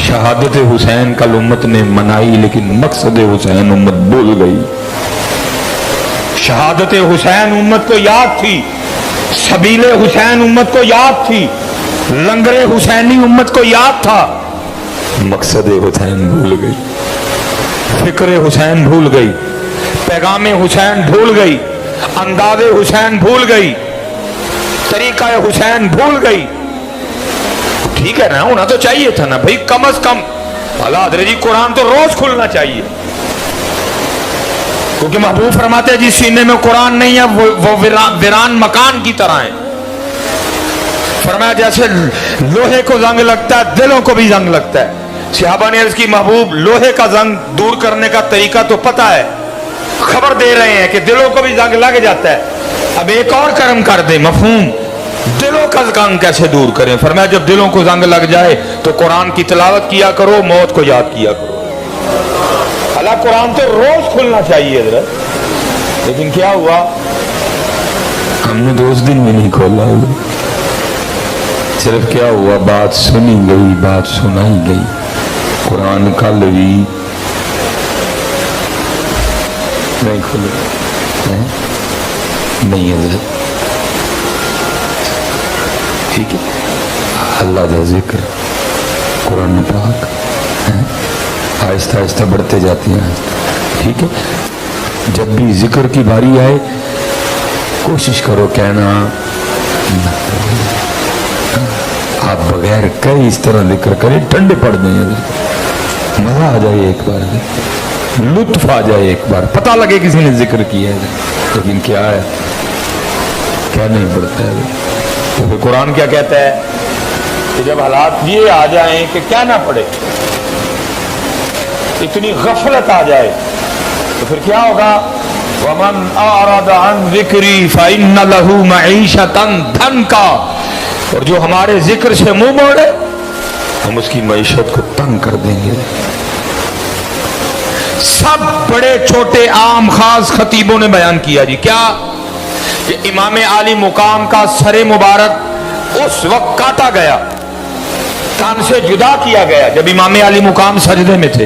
शहादत हुसैन कल उम्मत ने मनाई, लेकिन मकसद हुसैन उम्मत भूल गई। शहादत हुसैन उम्मत को याद थी, सबीले हुसैन उम्मत को याद थी, लंगरे हुसैनी उम्मत को याद था, मकसद हुसैन भूल गई, फिक्र हुसैन भूल गई, पैगाम हुसैन भूल गई, अंदाज हुसैन भूल गई, तरीका हुसैन भूल गई। ठीक है ना, होना तो चाहिए था ना भाई, कम अज कम अल्लाह हज़रत जी कुरान तो रोज खुलना चाहिए, क्योंकि महबूब फरमाते हैं जिस सीने में कुरान नहीं है वो वीरान मकान की तरह है। फरमाया जैसे लोहे को जंग लगता है दिलों को भी जंग लगता है। सहाबा ने अर्ज की महबूब लोहे का जंग दूर करने का तरीका तो पता है, खबर दे रहे हैं कि दिलों को भी जंग लग जाता है, अब एक और कर्म कर दे, मफहूम दिलों का जंग कैसे दूर करें। फरमाया जब दिलों को जंग लग जाए तो कुरान की तिलावत किया करो, मौत को याद किया करो। हालांकि कुरान तो रोज खुलना चाहिए हज़रत, लेकिन क्या हुआ, हमने 2 दिन भी नहीं खोला। सिर्फ क्या हुआ, बात सुनी गई, बात सुनाई गई। कुरान कल भी नहीं खुले, नहीं हज़रत, ठीक है। अल्लाह का जिक्र कुरान पाक आहिस्ता आहिस्ता बढ़ते जाती हैं, ठीक है। जब भी जिक्र की बारी आए कोशिश करो कहना आप बगैर कई इस तरह जिक्र करें ठंडे पड़ जाए, मजा आ जाए एक बार, लुत्फ आ जाए एक बार, पता लगे किसी ने जिक्र किया है। लेकिन क्या है, क्या नहीं पड़ता है। तो फिर कुरान क्या कहता है कि जब हालात ये आ जाएं कि क्या ना पड़े, इतनी गफलत आ जाए, तो फिर क्या होगा, वमन आरद अन ज़िक्री फ़इन्न लहू मईशतन धनका, और जो हमारे जिक्र से मुंह मोड़े हम उसकी मईशत को तंग कर देंगे। सब बड़े छोटे आम खास खतीबों ने बयान किया जी, क्या कि इमाम आली मुकाम का सरे मुबारक उस वक्त काटा गया, तन से जुदा किया गया जब इमाम आली मुकाम सजदे में थे।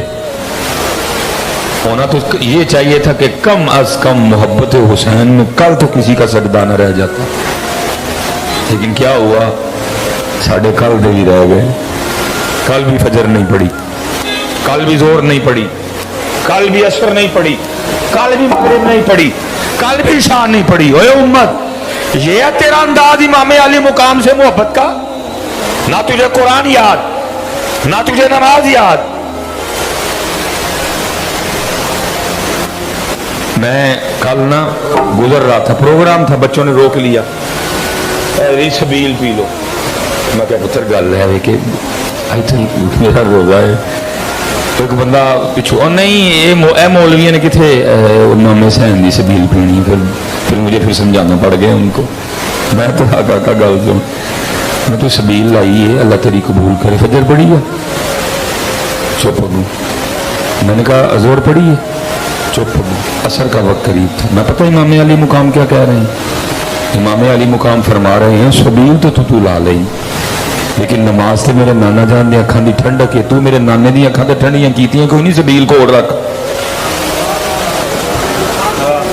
होना तो ये चाहिए था कि कम अज कम मोहब्बत हुसैन में कल तो किसी का सजदा न रह जाता, लेकिन क्या हुआ, साढ़े कल दे ही रह गए। कल भी फजर नहीं पड़ी, कल भी जोर नहीं पड़ी, कल भी असर नहीं पड़ी, कल भी मगरिब नहीं पड़ी, कल भी शान नहीं पड़ी। ओए उम्मत, ये है तेरा अंदाज इमाम अली मुकाम से मोहब्बत का? ना तुझे कुरान याद, ना तुझे नमाज याद। मैं कल ना गुजर रहा था, प्रोग्राम था, बच्चों ने रोक लिया, सबील पी लो। मैं क्या पुत्र गल है कि मेरा रोजा है, तो एक बंदा पिछू, और नहीं ये मौलविया ने किथे इमाम हुसैन की सबील पीनी, फिर मुझे समझाना पड़ गया उनको। मैं तो काका गल सुन, मैं तो सबील लाई है, अल्लाह तेरी कबूल करे। फजर पढ़ी है, चुप हो। मैंने कहा अज़ोर पढ़ी है, चुप हो। असर का वक्त करीब था, मैं पता इमाम अली मुकाम क्या कह रहे हैं। इमाम अली मुकाम फरमा रहे हैं सबील तो तू ला ली, लेकिन नमाज तो मेरे नाना जान दी अखां दी ठंडक है, तू मेरे नाने दी अखां तो ठंडियां कीतियां कोई नहीं, सबील कोल रख।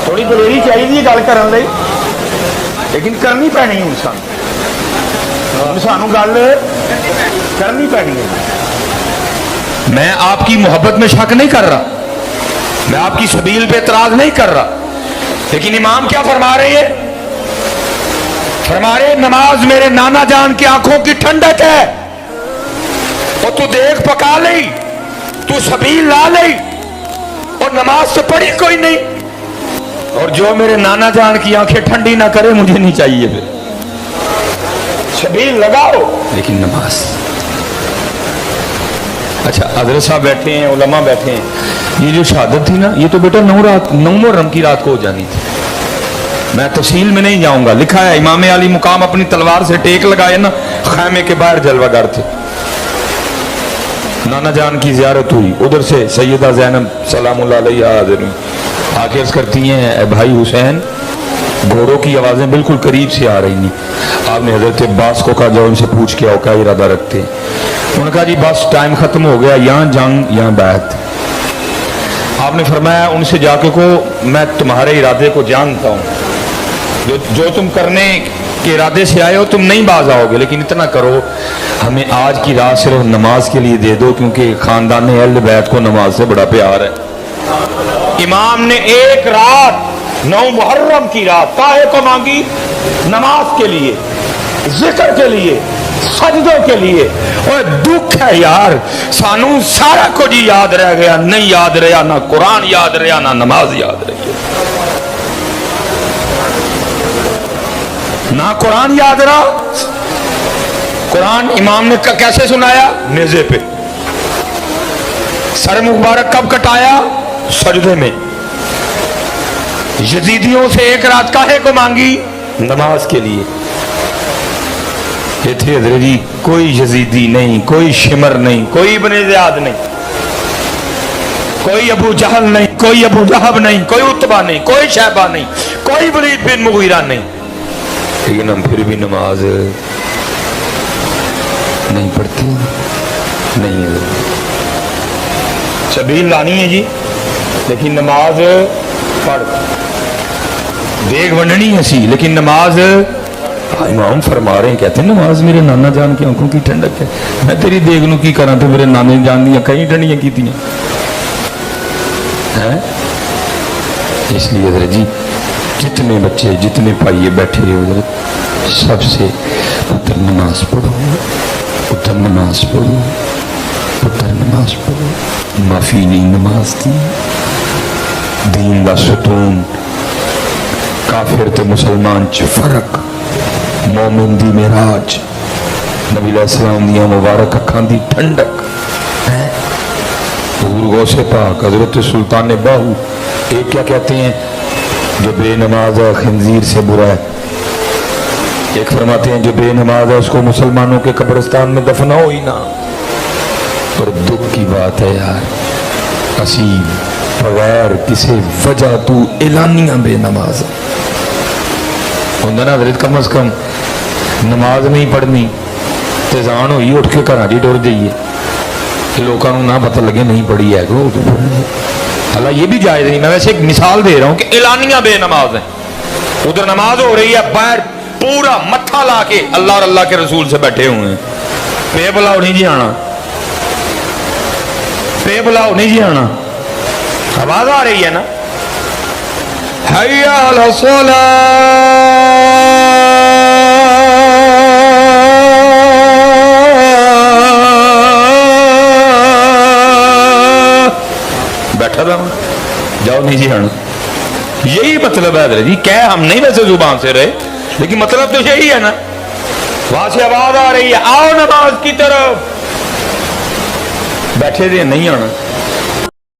थोड़ी दलेरी चाहिए गल करन लई, लेकिन करनी पैनी हुण सानू गल करनी पैनी है। मैं आपकी मोहब्बत में शक नहीं कर रहा, मैं आपकी सबील पे एतराज नहीं कर रहा, लेकिन इमाम क्या फरमा रहे हैं, फरमा रहे नमाज मेरे नाना जान की आंखों की ठंडक है, और तू देख पका ली, तू सबील ला ली, और नमाज तो पढ़ी कोई नहीं, और जो मेरे नाना जान की आंखें ठंडी ना करे मुझे नहीं चाहिए। फिर सबील लगाओ लेकिन नमाज। अच्छा हज़रत साहब बैठे हैं, उलमा बैठे हैं, ये जो शहादत थी ना, ये तो बेटा 9 मुहर्रम की रात को हो जानी थी। मैं तफसील में नहीं जाऊंगा, लिखा है इमाम अली मुकाम अपनी तलवार से टेक लगाए ना, खैमे के बाहर जलवागर थे, नाना जान की जियारत हुई, उधर से सैयदा ज़ैनब सलामुल्लाह अलैहा हाज़िर हुई, आके अर्ज़ करती हैं भाई हुसैन, घोड़ों की आवाज़ें बिल्कुल करीब से आ रही नहीं। आपने हज़रत अब्बास को कहा जाओ उनसे पूछ के आओ क्या इरादा रखते हैं। انہوں نے کہا جی بس ٹائم ختم ہو گیا، یہاں جنگ یہاں بیعت۔ آپ نے فرمایا ان سے جا کے کہو میں تمہارے ارادے کو جانتا ہوں، جو تم کرنے کے ارادے سے آئے ہو تم نہیں باز آؤ گے، لیکن اتنا کرو ہمیں آج کی رات صرف نماز کے لیے دے دو، کیونکہ خاندان اہل بیت کو نماز سے بڑا پیار ہے۔ امام نے ایک رات 9 محرم کی رات کاہے کو مانگی؟ نماز کے لیے، ذکر کے لیے، سجدوں کے لیے۔ اور دکھ ہے یار، سانو سارا کچھ یاد رہ گیا، نہیں یاد رہا نہ قرآن یاد رہا نہ نماز یاد رہی ہے، نہ قرآن یاد رہا۔ قرآن امام نے کیسے سنایا؟ نیزے پہ۔ سر مبارک کب کٹایا؟ سجدے میں۔ یزیدیوں سے ایک رات کاہے کو مانگی؟ نماز کے لیے۔ یہ تھے حضرت جی، کوئی یزیدی نہیں، کوئی شمر نہیں، کوئی ابن زیاد نہیں، کوئی ابو جہل نہیں، کوئی ابو لہب نہیں، کوئی عتبہ نہیں، کوئی شیبہ نہیں، کوئی ولید بن مغیرہ نہیں، لیکن ہم پھر بھی نماز نہیں پڑھتے نہیں ہے۔ سبیل لانی ہے جی، لیکن نماز پڑھ، دیگ ونڈنی ہے سی لیکن نماز۔ امام فرما رہے ہیں، کہتے ہیں نماز میرے نانا جان کی آنکھوں کی ٹھنڈک ہے، میں تیری دیگ نو کی کرا تو میرے نانے جان دیا کئی ٹھنڈیاں کی تھی۔ اس لیے حضرت جی جتنے بچے جتنے بھائی بیٹھے ہوئے حضرت سب سے پتر نماز پڑھو، پتر نماز پڑھو، پتر نماز پڑھو، معافی نہیں نماز دی، دین دا ستون، کافر تے مسلمان چ فرق، مومن دی معراج، نبی علیہ السلام دیا مبارک اکھان دی ٹھنڈک۔ حضور غوث پاک حضرت سلطان باہو ایک کیا کہتے ہیں؟ جو بے نماز ہے خنزیر سے برا ہے، ایک فرماتے ہیں جو بے نماز ہے اس کو مسلمانوں کے قبرستان میں دفناؤ ہی نہ۔ اور دکھ کی بات ہے یار، اسی بغیر کسی وجہ تو اعلانیاں بے نماز ہوندہ نا حضرت، کم از کم نماز نہیں پڑھنی تیزان ہوئی اٹھ کے گھر جی ڈر جائیے کہ لوگوں کو نہ پتہ لگے نہیں پڑھی ہے، اللہ یہ بھی جائز نہیں۔ میں ویسے ایک مثال دے رہا ہوں کہ اعلانیاں بے نماز ہیں، ادھر نماز ہو رہی ہے باہر پورا متھا لا کے اللہ اور اللہ کے رسول سے بیٹھے ہوئے ہیں، پے بلاؤ نہیں جی آنا، پے بلاؤ نہیں جی آنا، آواز آ رہی ہے نا، حی علی الصلاۃ، بیٹھا تھا جاؤ نہیں جی آنا۔ یہی مطلب ہے حضرت جی، کہہ ہم نہیں ویسے زبان سے رہے لیکن مطلب تو یہی ہے نا، وہاں سے آواز آ رہی ہے آؤ نماز کی طرف، بیٹھے تھے نہیں آنا۔